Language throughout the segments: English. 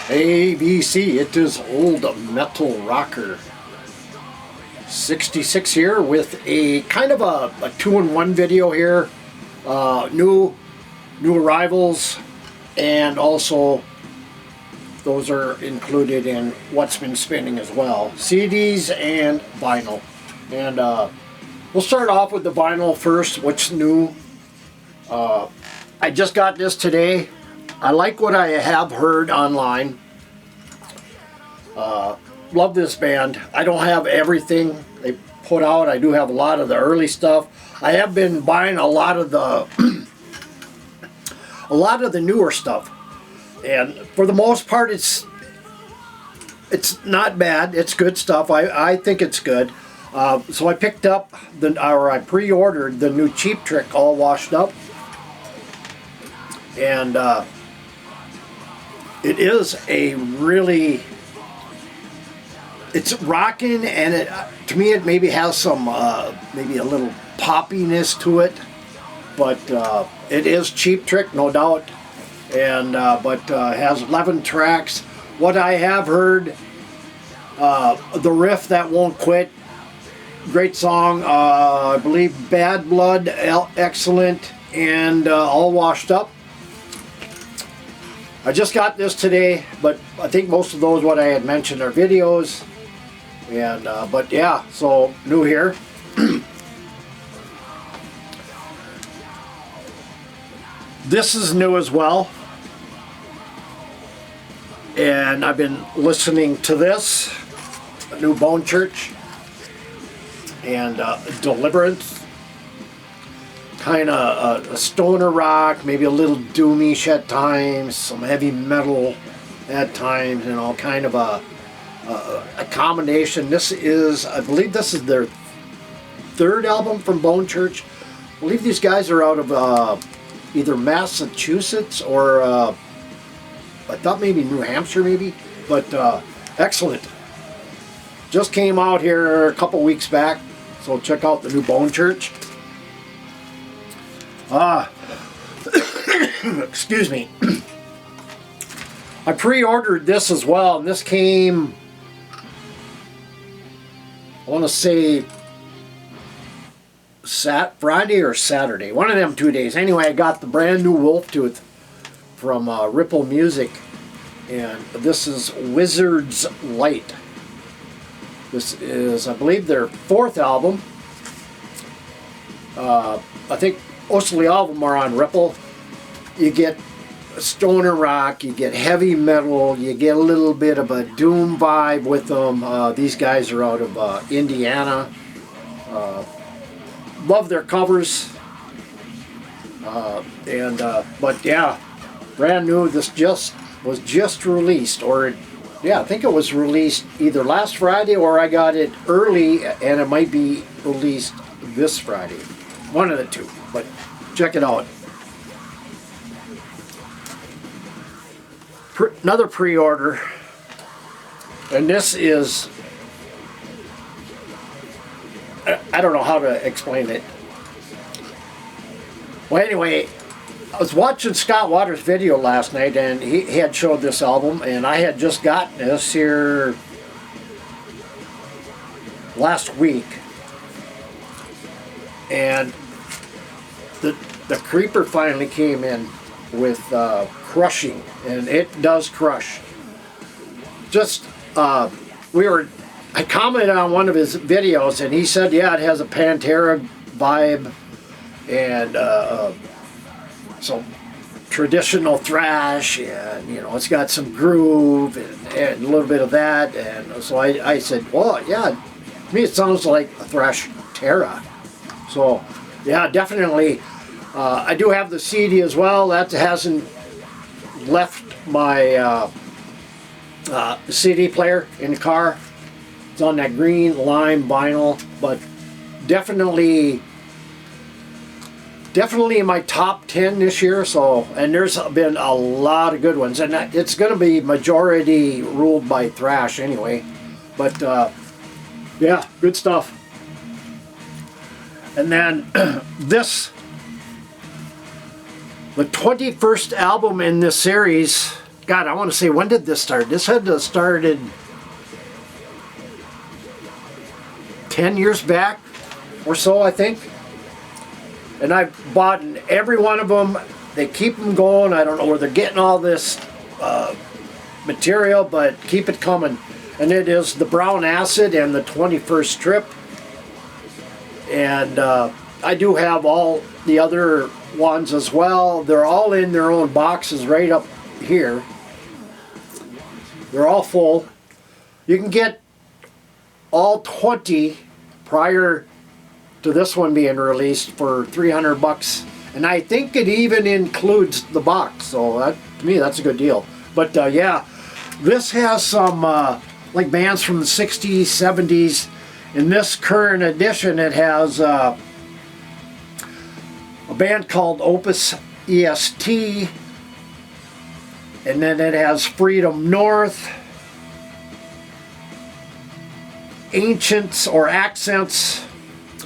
ABC, it is Old Metal Rocker 66 here with a kind of a 2-in-1 video here. New arrivals, and also those are included in what's been spinning as well. CDs and vinyl. And we'll start off with the vinyl first, what's new. I just got this today. I like what I have heard online. Love this band. I don't have everything they put out. I do have a lot of the early stuff. I have been buying a lot of the newer stuff, and for the most part, it's not bad. It's good stuff. I think it's good. So I picked up I pre-ordered the new Cheap Trick All Washed Up, and it is a really, it's rocking, and to me it maybe has some maybe a little poppiness to it, but it is Cheap Trick, no doubt, and but has 11 tracks. What I have heard, the riff that won't quit, great song. I believe Bad Blood, excellent, and All Washed Up. I just got this today, but I think most of those what I had mentioned are videos, and but yeah, so new here. This is new as well, and I've been listening to this, new Bone Church and Deliverance. Kind of a stoner rock, maybe a little doomish at times, some heavy metal at times, you know, kind of a combination. This is, I believe this is their third album from Bone Church. I believe these guys are out of either Massachusetts or I thought maybe New Hampshire maybe, but excellent. Just came out here a couple weeks back, so check out the new Bone Church. Excuse me. I pre-ordered this as well, and this came, I want to say Friday or Saturday, one of them 2 days. Anyway, I got the brand new Wolf Tooth from Ripple Music, and this is Wizard's Light. This is, I believe, their fourth album. I think mostly all of them are on Ripple. You get stoner rock, you get heavy metal, you get a little bit of a doom vibe with them. These guys are out of Indiana. Love their covers. But yeah, brand new. This was just released, or yeah, I think it was released either last Friday or I got it early, and it might be released this Friday. One of the two, but check it out. Another pre-order, and this is, I don't know how to explain it. Well, anyway, I was watching Scott Waters' video last night, and he had showed this album, and I had just gotten this here last week, and the Creeper finally came in with crushing, and it does crush. Just I commented on one of his videos, and he said, yeah, it has a Pantera vibe, and some traditional thrash, and you know, it's got some groove and a little bit of that, and so I said, well, yeah, to me it sounds like a thrash Terra. So yeah, definitely. I do have the CD as well. That hasn't left my CD player in the car. It's on that green lime vinyl, but definitely in my top 10 this year. So, and there's been a lot of good ones, and it's going to be majority ruled by thrash anyway. But yeah, good stuff. And then the 21st album in this series God, I want to say, when did this start? This had to started 10 years back or so, I think. And I've bought every one of them. They keep them going. I don't know where they're getting all this material, but keep it coming. And it is the Brown Acid and the 21st Trip. And I do have all the other ones as well. They're all in their own boxes right up here. They're all full. You can get all 20 prior to this one being released for $300, and I think it even includes the box. So that, to me, that's a good deal. But yeah, this has some like bands from the 60s, 70s. In this current edition, it has a band called Opus EST, and then it has Freedom North, Ancients or Accents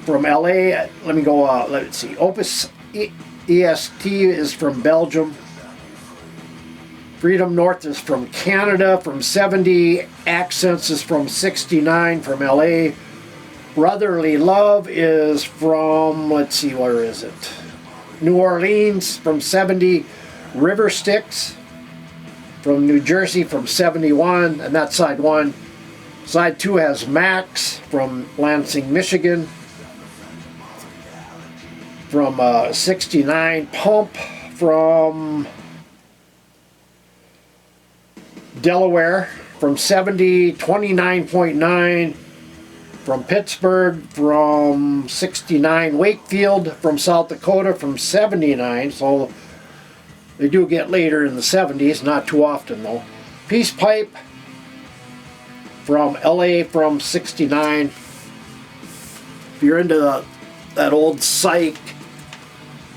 from LA. Let me go, let's see. Opus EST is from Belgium. Freedom North is from Canada, from 70. Accents is from 69, from LA. Brotherly Love is from, let's see, where is it? New Orleans, from 70. River Styx from New Jersey, from 71, and that's side one. Side two has Max from Lansing, Michigan, from 69. Pump from Delaware, from 70. 29.9 from Pittsburgh, from 69. Wakefield from South Dakota, from 79. So they do get later in the 70s, not too often though. Peace Pipe from LA, from 69. If you're into that old psych,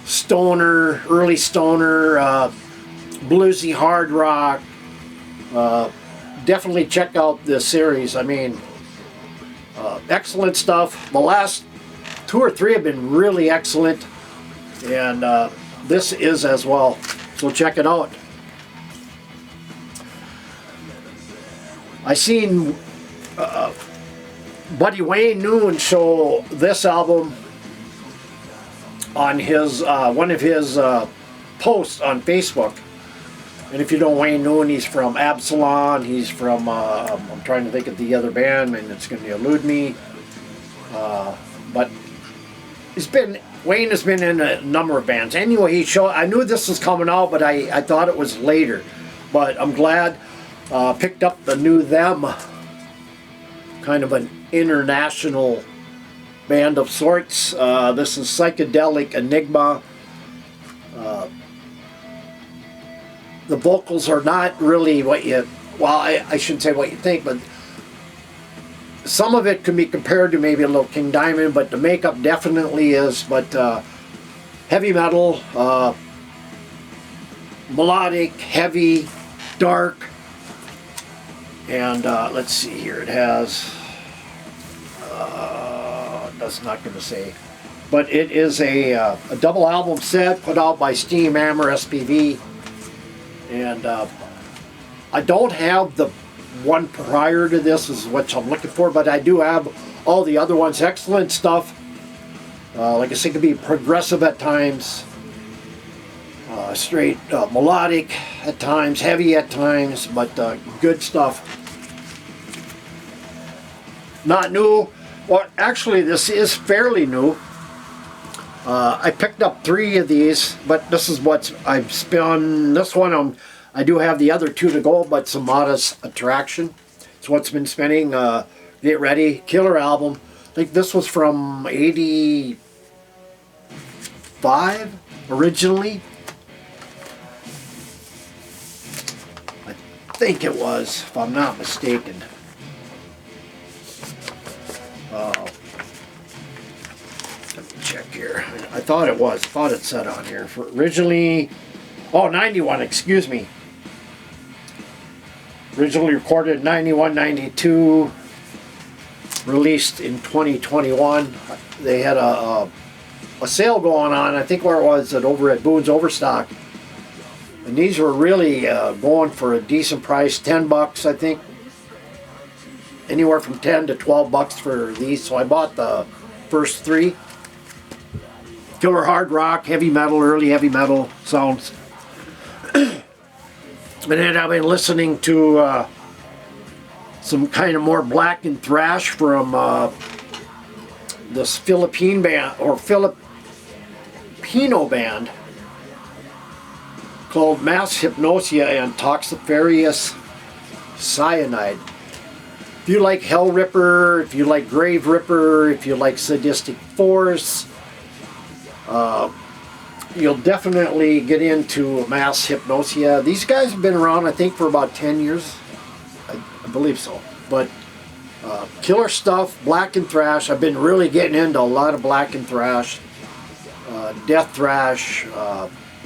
stoner, early stoner, bluesy hard rock, definitely check out this series. I mean, excellent stuff. The last 2 or 3 have been really excellent, and this is as well. So check it out. I seen Buddy Wayne Noon show this album on his one of his posts on Facebook. And if you know Wayne Noon, he's from Absalon. He's from I'm trying to think of the other band, and it's going to elude me. But Wayne has been in a number of bands. Anyway, he showed. I knew this was coming out, but I thought it was later. But I'm glad. Picked up the NWOTHM, kind of an international band of sorts. This is Psychedelic Enigma. The vocals are not really what you, well, I shouldn't say what you think, but some of it can be compared to maybe a little King Diamond, but the makeup definitely is. But heavy metal, melodic, heavy, dark. And let's see here, it has, that's not going to say, but it is a double album set put out by Steam Hammer SPV. And I don't have the one prior to this, is what I'm looking for, but I do have all the other ones. Excellent stuff. Like I said, it can be progressive at times, straight melodic at times, heavy at times, but good stuff. Not new. Well, actually, this is fairly new. I picked up 3 of these, but this is what I've spun. This one, I do have the other 2 to go, but some modest attraction. It's what's been spinning. Get ready, killer album. I think this was from '85 originally. I think it was, if I'm not mistaken. Let me check here. I thought it was. I thought it said on here. For originally, 91, excuse me. Originally recorded in 91, 92. Released in 2021. They had a sale going on. I think where it was over at Boone's Overstock. And And these were really going for a decent price, $10 I think. Anywhere from 10 to 12 bucks for these. So I bought the first three. Killer hard rock, heavy metal, early heavy metal sounds. And then I've been listening to some kind of more blackend thrash from this Philippine band, or Filipino band, called Mass Hypnosia and Toxifarious Cyanide. If you like Hell Ripper, if you like Grave Ripper, if you like Sadistic Force, you'll definitely get into Mass Hypnosia. These guys have been around, I think, for about 10 years. I believe so. But killer stuff, blackend thrash. I've been really getting into a lot of blackend thrash, death thrash,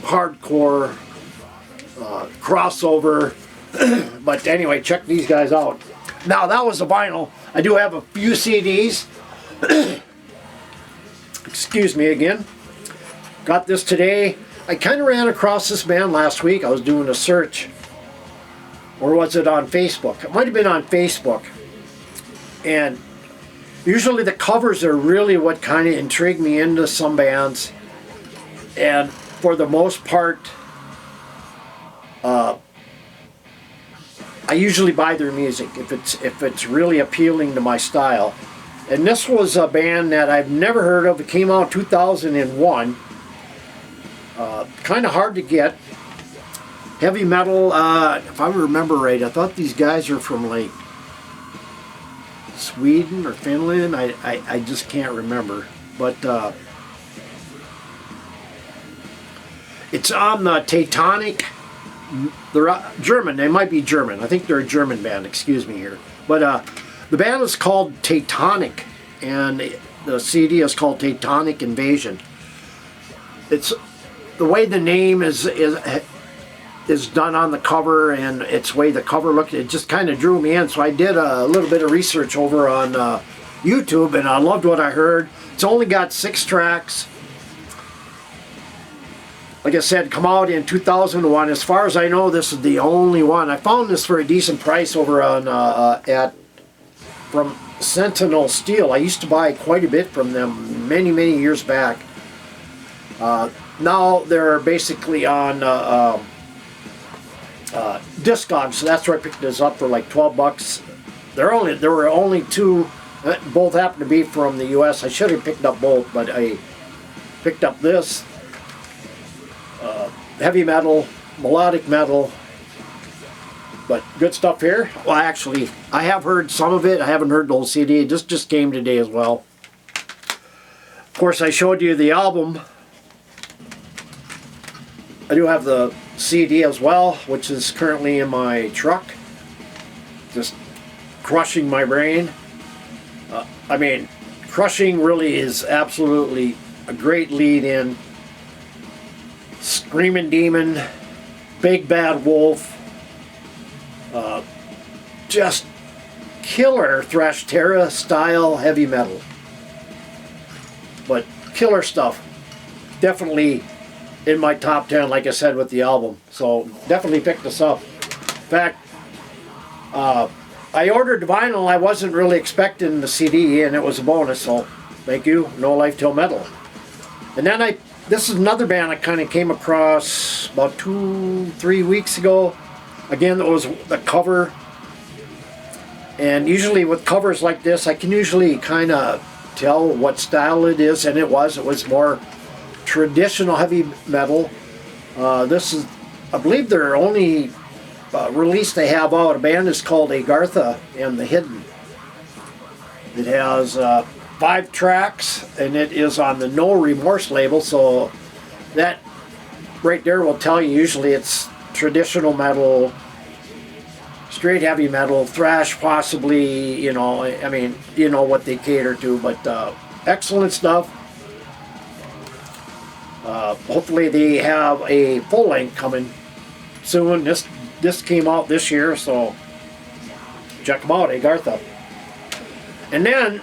hardcore, crossover. But anyway, check these guys out. Now, that was a vinyl. I do have a few CDs. Excuse me again. Got this today. I kind of ran across this band last week. I was doing a search. Or was it on Facebook? It might have been on Facebook. And usually the covers are really what kind of intrigue me into some bands. And for the most part, I usually buy their music if it's really appealing to my style. And this was a band that I've never heard of. It came out 2001. Kind of hard to get. Heavy metal, if I remember right, I thought these guys are from like Sweden or Finland. I just can't remember. But it's on the Titanic. They're German. They might be German. I think they're a German band. Excuse me here. But the band is called Titanic, and the CD is called Titanic Invasion. It's the way the name is done on the cover, and it's the way the cover looked. It just kind of drew me in. So I did a little bit of research over on YouTube, and I loved what I heard. It's only got 6 tracks. Like I said, come out in 2001. As far as I know, this is the only one. I found this for a decent price over on from Sentinel Steel. I used to buy quite a bit from them many years back. Now they're basically on Discogs, so that's where I picked this up for like 12 bucks. There were only 2. Both happen to be from the U.S. I should have picked up both, but I picked up this. Heavy metal, melodic metal, but good stuff here. Well, actually, I have heard some of it. I haven't heard the whole CD. This just came today as well. Of course, I showed you the album. I do have the CD as well, which is currently in my truck. Just crushing my brain. I mean, Crushing really is absolutely a great lead-in. Screaming Demon, Big Bad Wolf, just killer thrash terror style heavy metal. But killer stuff. Definitely in my top 10, like I said, with the album. So definitely pick this up. In fact, I ordered the vinyl. I wasn't really expecting the CD, and it was a bonus. So thank you, No Life Till Metal. And then this is another band I kind of came across about 2-3 weeks ago. Again, it was the cover. And usually with covers like this, I can usually kind of tell what style it is, and it was more traditional heavy metal. This is, I believe, their only release they have out. A band is called Agartha and the Hidden. It has 5 tracks, and it is on the No Remorse label, so that right there will tell you usually it's traditional metal, straight heavy metal, thrash possibly, you know, I mean, you know what they cater to, but excellent stuff. Hopefully they have a full length coming soon. This came out this year, so check them out, Agartha. And then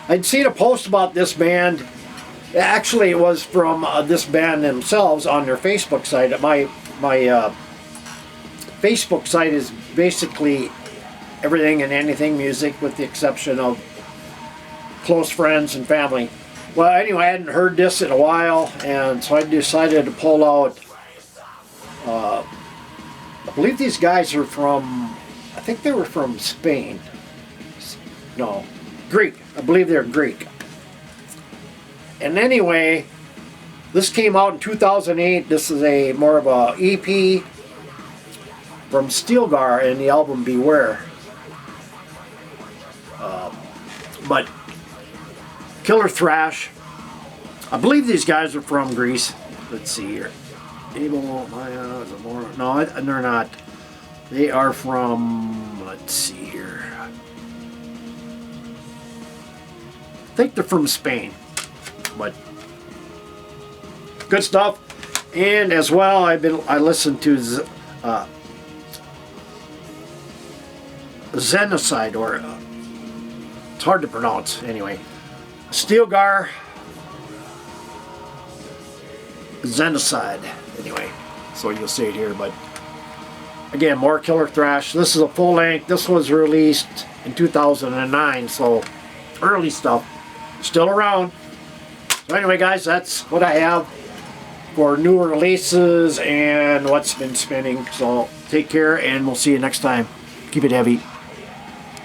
I'd seen a post about this band Actually, it was from this band themselves on their Facebook site. My Facebook site is basically everything and anything music, with the exception of close friends and family. Well, anyway, I hadn't heard this in a while, and so I decided to pull out. I believe these guys are from, I think they were from Spain. No, Greek. I believe they're Greek. And anyway, this came out in 2008. This is a more of a EP from Steelgar and the album Beware. But killer thrash. I believe these guys are from Greece. Let's see here. No, they're not. They are from, let's see here. I think they're from Spain. But good stuff. And as well, I listened to Genocide, or it's hard to pronounce anyway. Steelgar Genocide. Anyway, so you'll see it here. But again, more killer thrash. This is a full length. This was released in 2009, so early stuff. Still around. So anyway, guys, that's what I have for new releases and what's been spinning. So take care, and we'll see you next time. Keep it heavy.